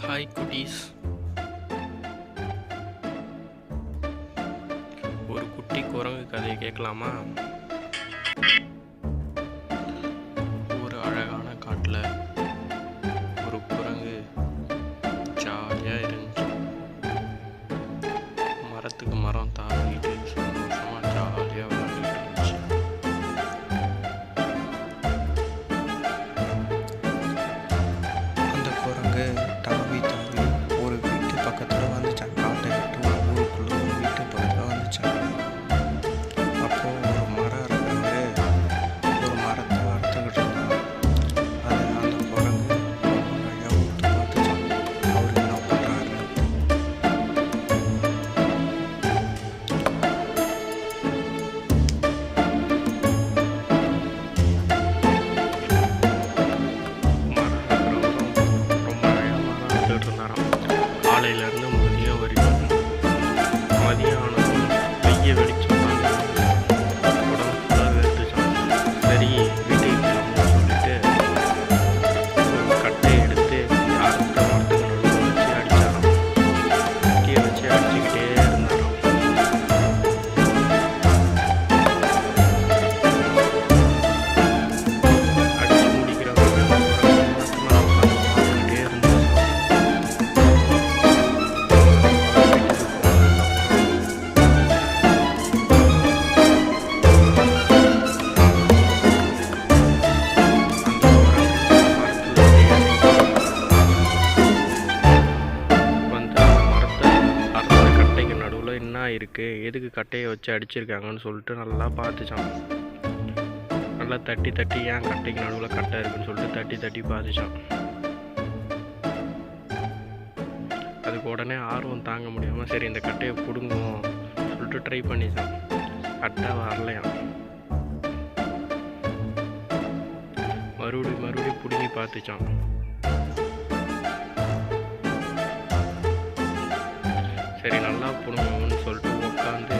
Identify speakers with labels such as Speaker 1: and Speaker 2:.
Speaker 1: Hi குட்டீஸ். ஒரு குட்டி குரங்கு கதையை கேட்கலாமா? ஒரு அழகான காட்டில் ஒரு குரங்கு ஜாலியாக இருந்துச்சு. மரத்துக்கு மரம் தாவிட்டு சந்தோஷமாக ஜாலியாக விளையாண்டுட்டு இருந்துச்சு.
Speaker 2: அந்த குரங்கு தாவி தாவி ஒரு வீட்டு பக்கத்தில் வந்துச்சான். காட்டை விட்டு ஒரு ஊருக்குள்ள ஒரு வீட்டு பக்கத்தில் வந்துச்சான். அப்போ ஒரு மரம் இருக்கிறவரு ஒரு மரத்தை வளர்த்துக்கிட்டு இருந்தார். அதை அந்த குரங்கு ரொம்ப வழியாக விட்டு பார்த்துச்சான். அவர் என்ன பண்ணுறாரு?
Speaker 1: காலையிலேருந்து மதியம் வரைக்கும் மதியம் ஆனதும் வெய்ய வெளிச்சம் உடம்பு ஃபுல்லாக வேர்த்துச்சான். சரி வீட்டுக்கு கிளம்புன்னு சொல்லிட்டு ஒரு கட்டையை எடுத்து அடுத்த மரத்துக்கு நடுவில் வச்சு அடித்தாராம். கட்டியை வச்சு அடிச்சுக்கிட்டே இருந்தாராம். அடிச்சு முடிக்கிறவங்க பார்த்துக்கிட்டே இருந்தாங்க. என்ன இருக்கு, எதுக்கு கட்டையை வச்சு அடிச்சிருக்காங்கன்னு சொல்லிட்டு நல்லா பார்த்துச்சான். நல்லா தட்டி தட்டி ஏன் கட்டைக்கு நடுவில் கட்டை இருக்குன்னு சொல்லிட்டு தட்டி தட்டி பார்த்துச்சான். அதுக்கு உடனே ஆர்வம் தாங்க முடியாமல் சரி இந்த கட்டையை பிடுங்குவோம் சொல்லிட்டு ட்ரை பண்ணிச்சான். கட்டை வரலையாம். மறுபடியும் பிடுங்கி பார்த்துச்சான். சரி நல்லா பிடுங்குவோம்னு சொல்லிட்டு உட்காந்து